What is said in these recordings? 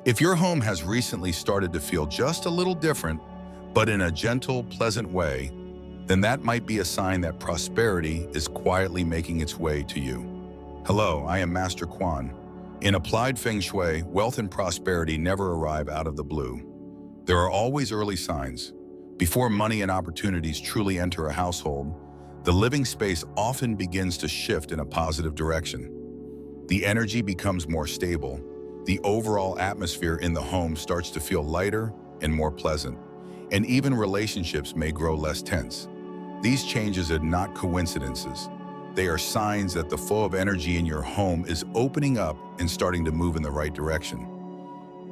If your home has recently started to feel just a little different, but in a gentle, pleasant way, then that might be a sign that prosperity is quietly making its way to you. Hello, I am Master Quan. In applied Feng Shui, wealth and prosperity never arrive out of the blue. There are always early signs. Before money and opportunities truly enter a household, the living space often begins to shift in a positive direction. The energy becomes more stable. The overall atmosphere in the home starts to feel lighter and more pleasant, and even relationships may grow less tense. These changes are not coincidences. They are signs that the flow of energy in your home is opening up and starting to move in the right direction.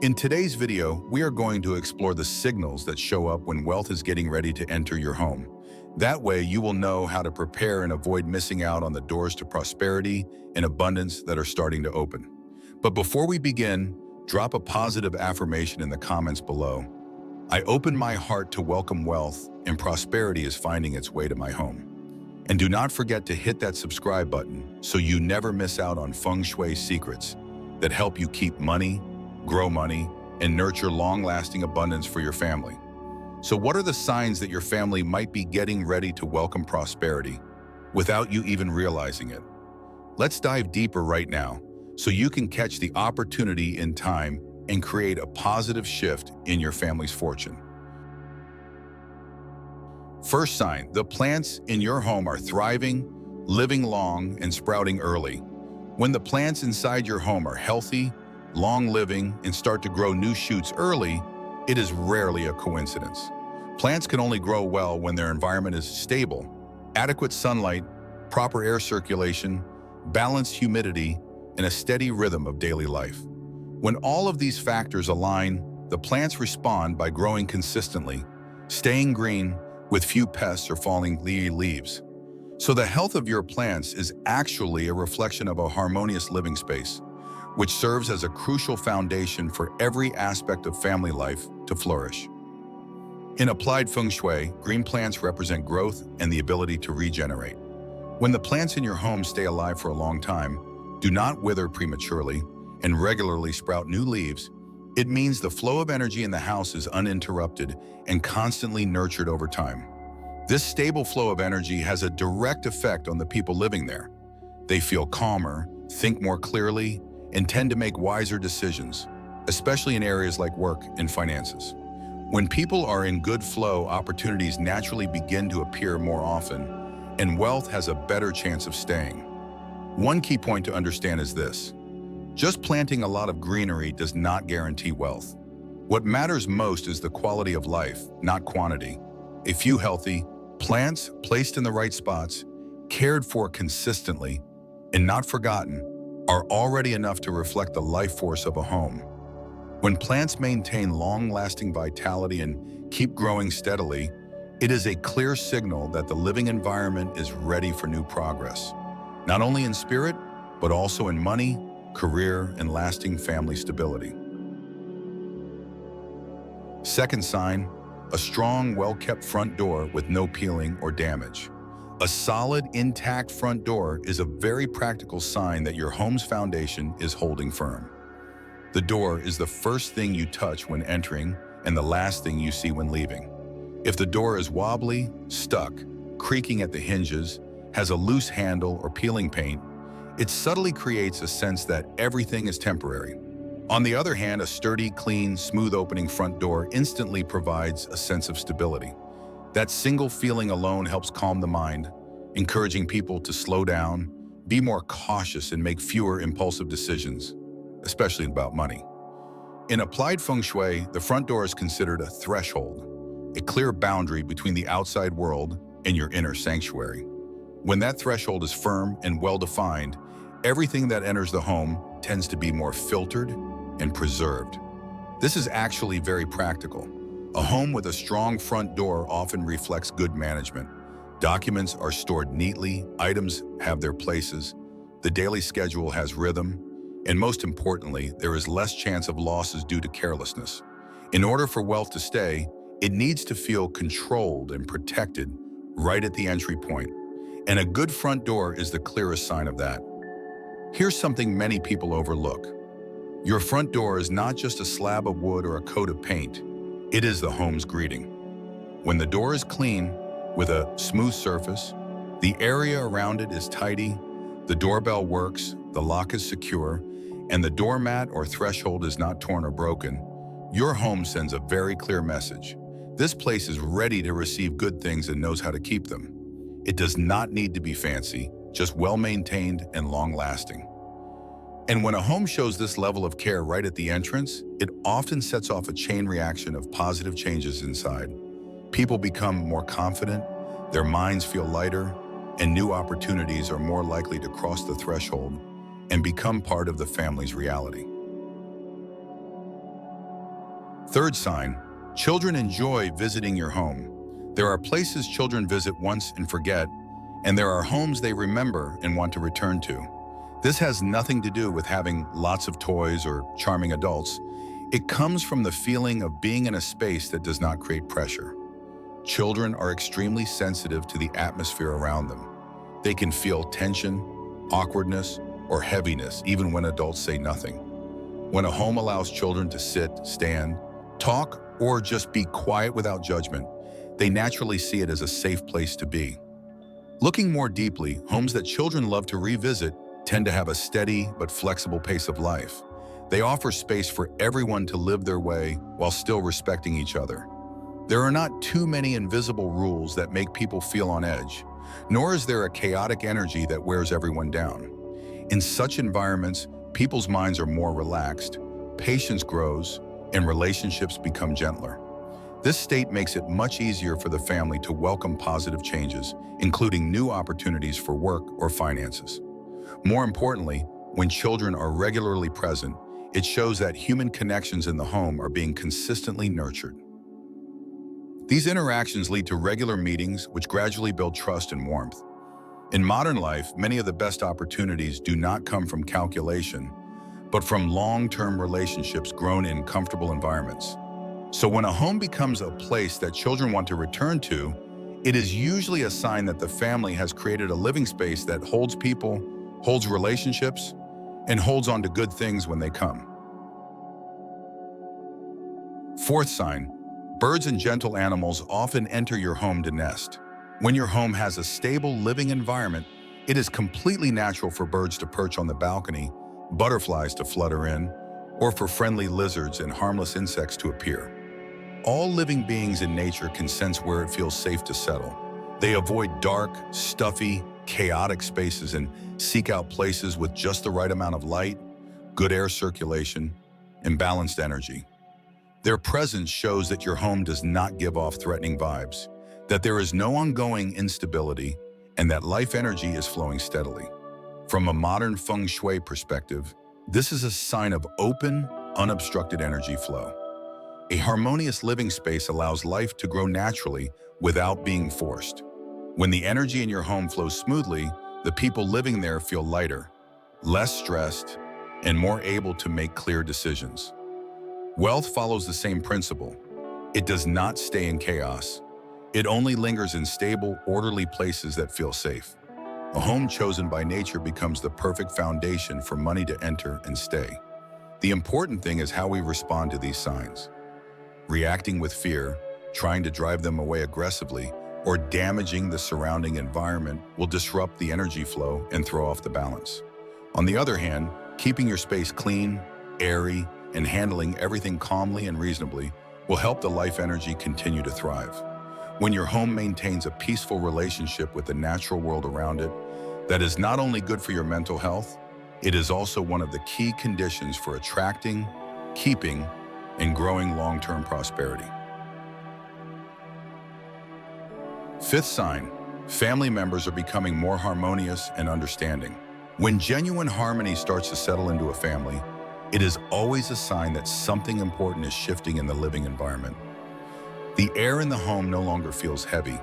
In today's video, we are going to explore the signals that show up when wealth is getting ready to enter your home. That way, you will know how to prepare and avoid missing out on the doors to prosperity and abundance that are starting to open. But before we begin, drop a positive affirmation in the comments below. I open my heart to welcome wealth, and prosperity is finding its way to my home. And do not forget to hit that subscribe button so you never miss out on Feng Shui secrets that help you keep money, grow money, and nurture long-lasting abundance for your family. So what are the signs that your family might be getting ready to welcome prosperity without you even realizing it? Let's dive deeper right now so you can catch the opportunity in time and create a positive shift in your family's fortune. First sign, the plants in your home are thriving, living long, and sprouting early. When the plants inside your home are healthy, long-living, and start to grow new shoots early, it is rarely a coincidence. Plants can only grow well when their environment is stable, adequate sunlight, proper air circulation, balanced humidity, and a steady rhythm of daily life. When all of these factors align, the plants respond by growing consistently, staying green with few pests or falling leaves. So the health of your plants is actually a reflection of a harmonious living space, which serves as a crucial foundation for every aspect of family life to flourish. In applied Feng Shui, green plants represent growth and the ability to regenerate. When the plants in your home stay alive for a long time, do not wither prematurely, and regularly sprout new leaves, it means the flow of energy in the house is uninterrupted and constantly nurtured over time. This stable flow of energy has a direct effect on the people living there. They feel calmer, think more clearly, and tend to make wiser decisions, especially in areas like work and finances. When people are in good flow, opportunities naturally begin to appear more often, and wealth has a better chance of staying. One key point to understand is this: just planting a lot of greenery does not guarantee wealth. What matters most is the quality of life, not quantity. A few healthy plants placed in the right spots, cared for consistently, and not forgotten, are already enough to reflect the life force of a home. When plants maintain long-lasting vitality and keep growing steadily, it is a clear signal that the living environment is ready for new progress, not only in spirit, but also in money, career, and lasting family stability. Second sign, a strong, well-kept front door with no peeling or damage. A solid, intact front door is a very practical sign that your home's foundation is holding firm. The door is the first thing you touch when entering and the last thing you see when leaving. If the door is wobbly, stuck, creaking at the hinges, has a loose handle or peeling paint, it subtly creates a sense that everything is temporary. On the other hand, a sturdy, clean, smooth opening front door instantly provides a sense of stability. That single feeling alone helps calm the mind, encouraging people to slow down, be more cautious, and make fewer impulsive decisions, especially about money. In applied Feng Shui, the front door is considered a threshold, a clear boundary between the outside world and your inner sanctuary. When that threshold is firm and well-defined, everything that enters the home tends to be more filtered and preserved. This is actually very practical. A home with a strong front door often reflects good management. Documents are stored neatly, items have their places, the daily schedule has rhythm, and most importantly, there is less chance of losses due to carelessness. In order for wealth to stay, it needs to feel controlled and protected right at the entry point. And a good front door is the clearest sign of that. Here's something many people overlook. Your front door is not just a slab of wood or a coat of paint. It is the home's greeting. When the door is clean, with a smooth surface, the area around it is tidy, the doorbell works, the lock is secure, and the doormat or threshold is not torn or broken, your home sends a very clear message. This place is ready to receive good things and knows how to keep them. It does not need to be fancy, just well-maintained and long-lasting. And when a home shows this level of care right at the entrance, it often sets off a chain reaction of positive changes inside. People become more confident, their minds feel lighter, and new opportunities are more likely to cross the threshold and become part of the family's reality. Third sign, children enjoy visiting your home. There are places children visit once and forget, and there are homes they remember and want to return to. This has nothing to do with having lots of toys or charming adults. It comes from the feeling of being in a space that does not create pressure. Children are extremely sensitive to the atmosphere around them. They can feel tension, awkwardness, or heaviness even when adults say nothing. When a home allows children to sit, stand, talk, or just be quiet without judgment, they naturally see it as a safe place to be. Looking more deeply, homes that children love to revisit tend to have a steady but flexible pace of life. They offer space for everyone to live their way while still respecting each other. There are not too many invisible rules that make people feel on edge, nor is there a chaotic energy that wears everyone down. In such environments, people's minds are more relaxed, patience grows, and relationships become gentler. This state makes it much easier for the family to welcome positive changes, including new opportunities for work or finances. More importantly, when children are regularly present, it shows that human connections in the home are being consistently nurtured. These interactions lead to regular meetings, which gradually build trust and warmth. In modern life, many of the best opportunities do not come from calculation, but from long-term relationships grown in comfortable environments. So when a home becomes a place that children want to return to, it is usually a sign that the family has created a living space that holds people, holds relationships, and holds on to good things when they come. Fourth sign, birds and gentle animals often enter your home to nest. When your home has a stable living environment, it is completely natural for birds to perch on the balcony, butterflies to flutter in, or for friendly lizards and harmless insects to appear. All living beings in nature can sense where it feels safe to settle. They avoid dark, stuffy, chaotic spaces and seek out places with just the right amount of light, good air circulation, and balanced energy. Their presence shows that your home does not give off threatening vibes, that there is no ongoing instability, and that life energy is flowing steadily. From a modern Feng Shui perspective, this is a sign of open, unobstructed energy flow. A harmonious living space allows life to grow naturally without being forced. When the energy in your home flows smoothly, the people living there feel lighter, less stressed, and more able to make clear decisions. Wealth follows the same principle. It does not stay in chaos. It only lingers in stable, orderly places that feel safe. A home chosen by nature becomes the perfect foundation for money to enter and stay. The important thing is how we respond to these signs. Reacting with fear, trying to drive them away aggressively, or damaging the surrounding environment will disrupt the energy flow and throw off the balance. On the other hand, keeping your space clean, airy, and handling everything calmly and reasonably will help the life energy continue to thrive. When your home maintains a peaceful relationship with the natural world around it, that is not only good for your mental health, it is also one of the key conditions for attracting, keeping, and growing long-term prosperity. Fifth sign, family members are becoming more harmonious and understanding. When genuine harmony starts to settle into a family, it is always a sign that something important is shifting in the living environment. The air in the home no longer feels heavy.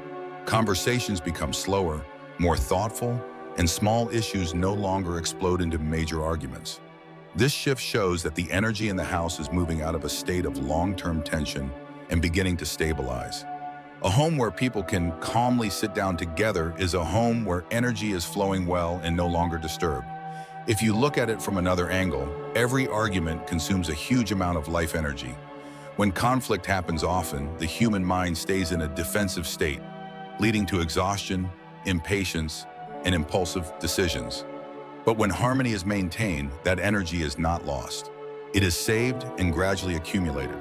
Conversations become slower, more thoughtful, and small issues no longer explode into major arguments. This shift shows that the energy in the house is moving out of a state of long-term tension and beginning to stabilize. A home where people can calmly sit down together is a home where energy is flowing well and no longer disturbed. If you look at it from another angle, every argument consumes a huge amount of life energy. When conflict happens often, the human mind stays in a defensive state, leading to exhaustion, impatience, and impulsive decisions. But when harmony is maintained, that energy is not lost. It is saved and gradually accumulated.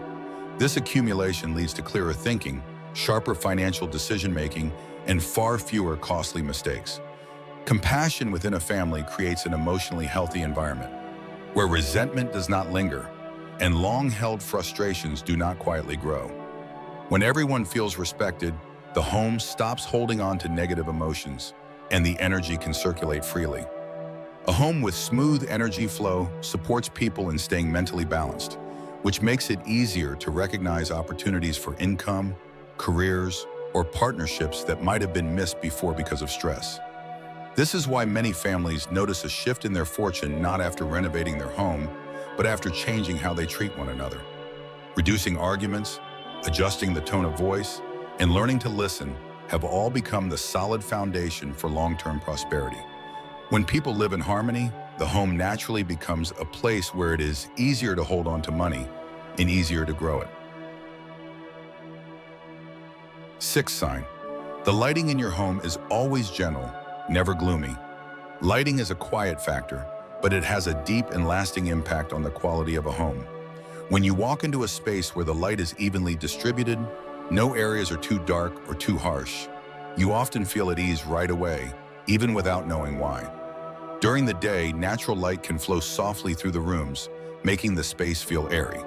This accumulation leads to clearer thinking, sharper financial decision-making, and far fewer costly mistakes. Compassion within a family creates an emotionally healthy environment, where resentment does not linger, and long-held frustrations do not quietly grow. When everyone feels respected, the home stops holding on to negative emotions, and the energy can circulate freely. A home with smooth energy flow supports people in staying mentally balanced, which makes it easier to recognize opportunities for income, careers, or partnerships that might have been missed before because of stress. This is why many families notice a shift in their fortune not after renovating their home, but after changing how they treat one another. Reducing arguments, adjusting the tone of voice, and learning to listen have all become the solid foundation for long-term prosperity. When people live in harmony, the home naturally becomes a place where it is easier to hold on to money and easier to grow it. Sixth sign, the lighting in your home is always gentle, never gloomy. Lighting is a quiet factor, but it has a deep and lasting impact on the quality of a home. When you walk into a space where the light is evenly distributed, no areas are too dark or too harsh, you often feel at ease right away, even without knowing why. During the day, natural light can flow softly through the rooms, making the space feel airy.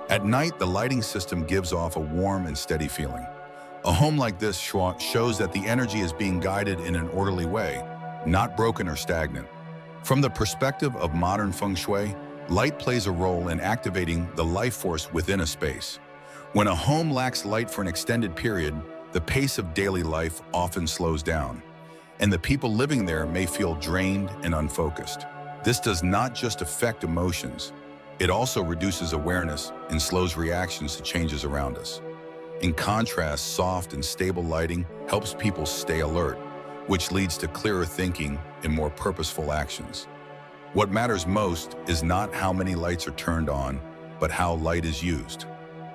At night, the lighting system gives off a warm and steady feeling. A home like this shows that the energy is being guided in an orderly way, not broken or stagnant. From the perspective of modern Feng Shui, light plays a role in activating the life force within a space. When a home lacks light for an extended period, the pace of daily life often slows down, and the people living there may feel drained and unfocused. This does not just affect emotions, it also reduces awareness and slows reactions to changes around us. In contrast, soft and stable lighting helps people stay alert, which leads to clearer thinking and more purposeful actions. What matters most is not how many lights are turned on, but how light is used.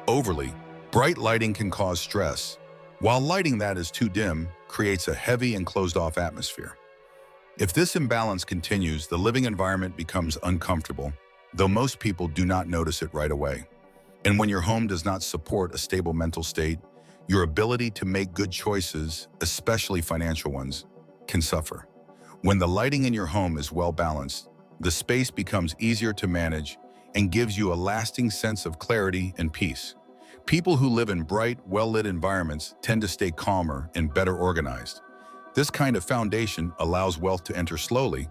Overly bright lighting can cause stress, while lighting that is too dim creates a heavy and closed-off atmosphere. If this imbalance continues, the living environment becomes uncomfortable, though most people do not notice it right away. And when your home does not support a stable mental state, your ability to make good choices, especially financial ones, can suffer. When the lighting in your home is well balanced, the space becomes easier to manage and gives you a lasting sense of clarity and peace. People who live in bright, well-lit environments tend to stay calmer and better organized. This kind of foundation allows wealth to enter slowly,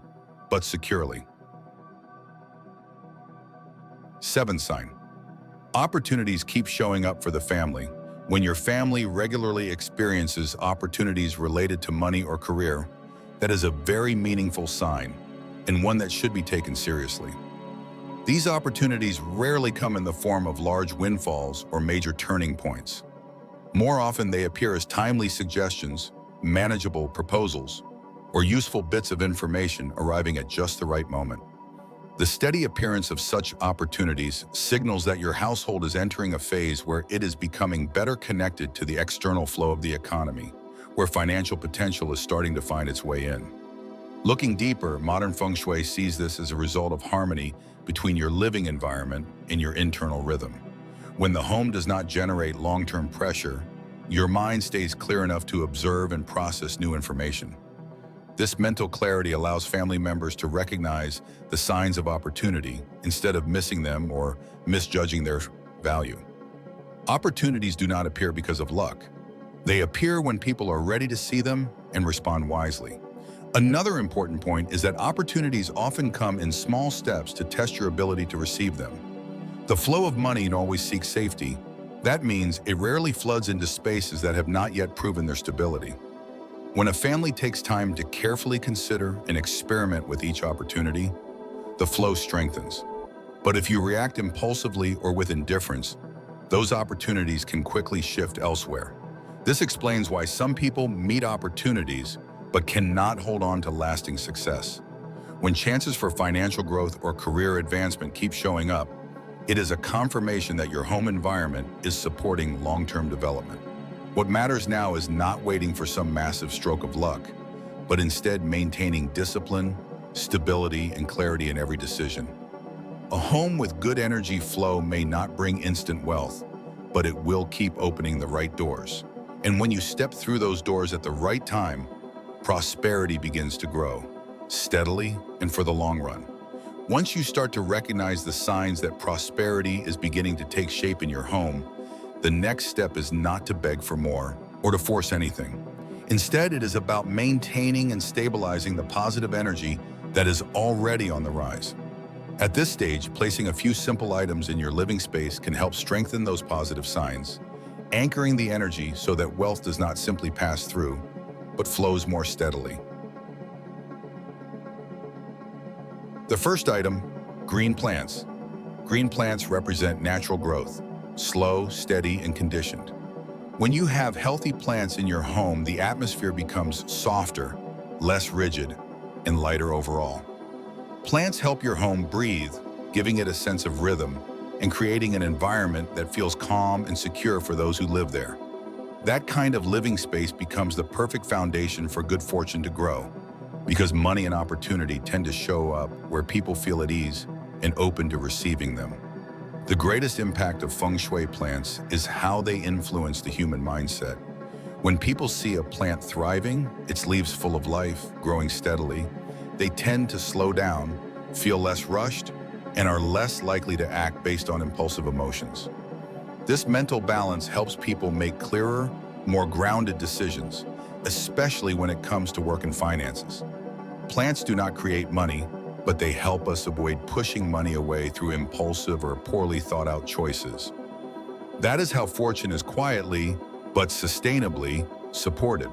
but securely. Seventh sign. Opportunities keep showing up for the family. When your family regularly experiences opportunities related to money or career, that is a very meaningful sign, and one that should be taken seriously. These opportunities rarely come in the form of large windfalls or major turning points. More often, they appear as timely suggestions, manageable proposals, or useful bits of information arriving at just the right moment. The steady appearance of such opportunities signals that your household is entering a phase where it is becoming better connected to the external flow of the economy, where financial potential is starting to find its way in. Looking deeper, modern Feng Shui sees this as a result of harmony between your living environment and your internal rhythm. When the home does not generate long-term pressure, your mind stays clear enough to observe and process new information. This mental clarity allows family members to recognize the signs of opportunity instead of missing them or misjudging their value. Opportunities do not appear because of luck. They appear when people are ready to see them and respond wisely. Another important point is that opportunities often come in small steps to test your ability to receive them. The flow of money always seeks safety. That means it rarely floods into spaces that have not yet proven their stability. When a family takes time to carefully consider and experiment with each opportunity, the flow strengthens. But if you react impulsively or with indifference, those opportunities can quickly shift elsewhere. This explains why some people meet opportunities but cannot hold on to lasting success. When chances for financial growth or career advancement keep showing up, it is a confirmation that your home environment is supporting long-term development. What matters now is not waiting for some massive stroke of luck, but instead maintaining discipline, stability, and clarity in every decision. A home with good energy flow may not bring instant wealth, but it will keep opening the right doors. And when you step through those doors at the right time, prosperity begins to grow, steadily and for the long run. Once you start to recognize the signs that prosperity is beginning to take shape in your home, the next step is not to beg for more or to force anything. Instead, it is about maintaining and stabilizing the positive energy that is already on the rise. At this stage, placing a few simple items in your living space can help strengthen those positive signs, anchoring the energy so that wealth does not simply pass through, but flows more steadily. The first item, green plants. Green plants represent natural growth, slow, steady, and conditioned. When you have healthy plants in your home, the atmosphere becomes softer, less rigid, and lighter overall. Plants help your home breathe, giving it a sense of rhythm and creating an environment that feels calm and secure for those who live there. That kind of living space becomes the perfect foundation for good fortune to grow, because money and opportunity tend to show up where people feel at ease and open to receiving them. The greatest impact of Feng Shui plants is how they influence the human mindset. When people see a plant thriving, its leaves full of life, growing steadily, they tend to slow down, feel less rushed, and are less likely to act based on impulsive emotions. This mental balance helps people make clearer, more grounded decisions, especially when it comes to work and finances. Plants do not create money, but they help us avoid pushing money away through impulsive or poorly thought out choices. That is how fortune is quietly, but sustainably, supported.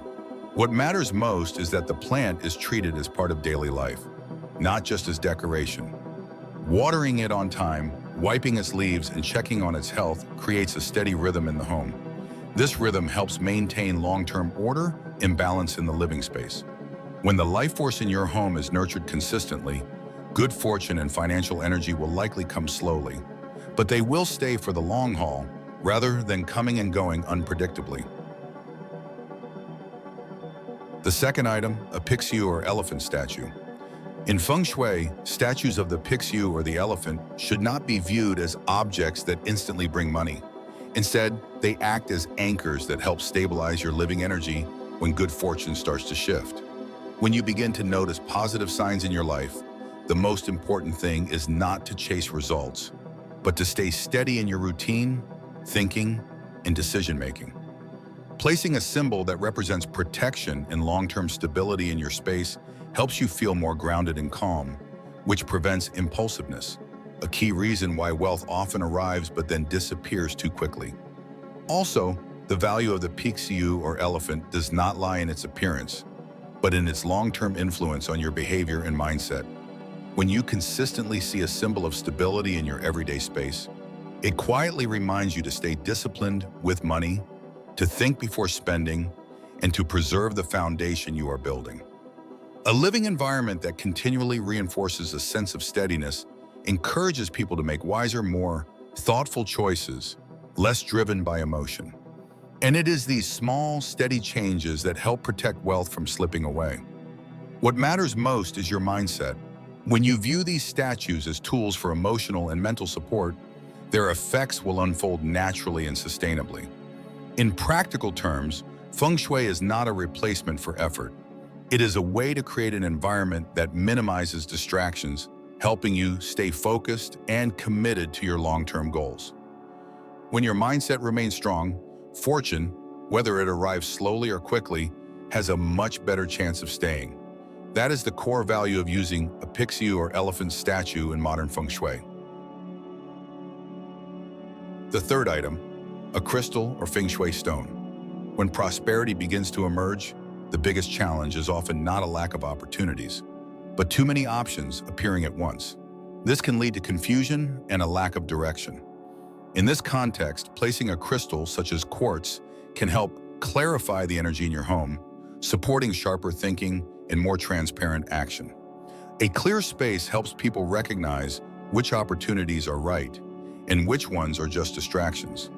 What matters most is that the plant is treated as part of daily life, not just as decoration. Watering it on time, wiping its leaves, and checking on its health creates a steady rhythm in the home. This rhythm helps maintain long-term order and balance in the living space. When the life force in your home is nurtured consistently, good fortune and financial energy will likely come slowly, but they will stay for the long haul rather than coming and going unpredictably. The second item, a pixiu or elephant statue. In Feng Shui, statues of the pixiu or the elephant should not be viewed as objects that instantly bring money. Instead, they act as anchors that help stabilize your living energy when good fortune starts to shift. When you begin to notice positive signs in your life, the most important thing is not to chase results, but to stay steady in your routine, thinking, and decision-making. Placing a symbol that represents protection and long-term stability in your space helps you feel more grounded and calm, which prevents impulsiveness, a key reason why wealth often arrives but then disappears too quickly. Also, the value of the pixiu or elephant does not lie in its appearance, but in its long-term influence on your behavior and mindset. When you consistently see a symbol of stability in your everyday space, it quietly reminds you to stay disciplined with money, to think before spending, and to preserve the foundation you are building. A living environment that continually reinforces a sense of steadiness encourages people to make wiser, more thoughtful choices, less driven by emotion. And it is these small, steady changes that help protect wealth from slipping away. What matters most is your mindset. When you view these statues as tools for emotional and mental support, their effects will unfold naturally and sustainably. In practical terms, Feng Shui is not a replacement for effort. It is a way to create an environment that minimizes distractions, helping you stay focused and committed to your long-term goals. When your mindset remains strong, fortune, whether it arrives slowly or quickly, has a much better chance of staying. That is the core value of using a pixiu or elephant statue in modern Feng Shui. The third item, a crystal or Feng Shui stone. When prosperity begins to emerge, the biggest challenge is often not a lack of opportunities, but too many options appearing at once. This can lead to confusion and a lack of direction. In this context, placing a crystal such as quartz can help clarify the energy in your home, supporting sharper thinking and more transparent action. A clear space helps people recognize which opportunities are right and which ones are just distractions.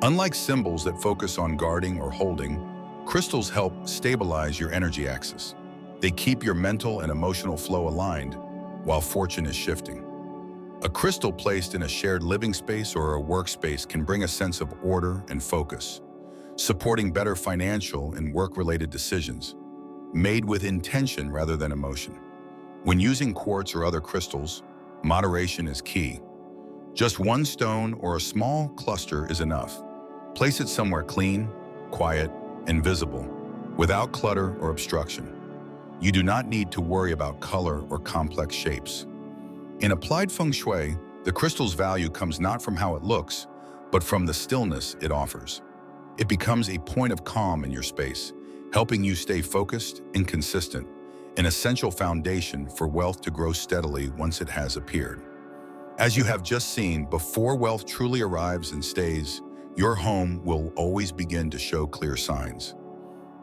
Unlike symbols that focus on guarding or holding, crystals help stabilize your energy axis. They keep your mental and emotional flow aligned while fortune is shifting. A crystal placed in a shared living space or a workspace can bring a sense of order and focus, supporting better financial and work-related decisions, made with intention rather than emotion. When using quartz or other crystals, moderation is key. Just one stone or a small cluster is enough. Place it somewhere clean, quiet, and visible, without clutter or obstruction. You do not need to worry about color or complex shapes. In applied feng shui, the crystal's value comes not from how it looks, but from the stillness it offers. It becomes a point of calm in your space, helping you stay focused and consistent, an essential foundation for wealth to grow steadily once it has appeared. As you have just seen, before wealth truly arrives and stays, your home will always begin to show clear signs.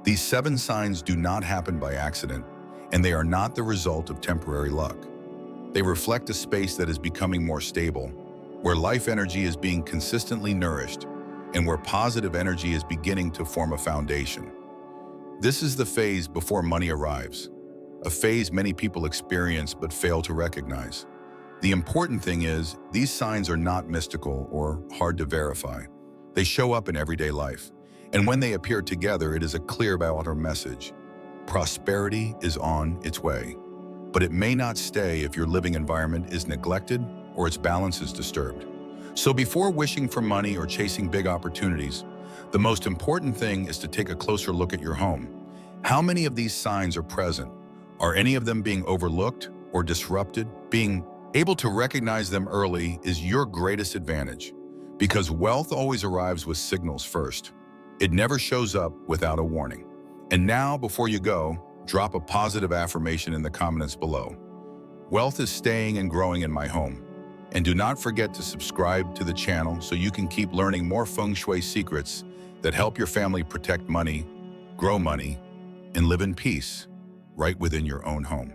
These 7 signs do not happen by accident, and they are not the result of temporary luck. They reflect a space that is becoming more stable, where life energy is being consistently nourished, and where positive energy is beginning to form a foundation. This is the phase before money arrives, a phase many people experience but fail to recognize. The important thing is, these signs are not mystical or hard to verify. They show up in everyday life, and when they appear together, it is a clear outer message. Prosperity is on its way, but it may not stay if your living environment is neglected or its balance is disturbed. So before wishing for money or chasing big opportunities, the most important thing is to take a closer look at your home. How many of these signs are present? Are any of them being overlooked or disrupted? Being able to recognize them early is your greatest advantage, because wealth always arrives with signals first. It never shows up without a warning. And now, before you go, drop a positive affirmation in the comments below. Wealth is staying and growing in my home. And do not forget to subscribe to the channel so you can keep learning more feng shui secrets that help your family protect money, grow money, and live in peace right within your own home.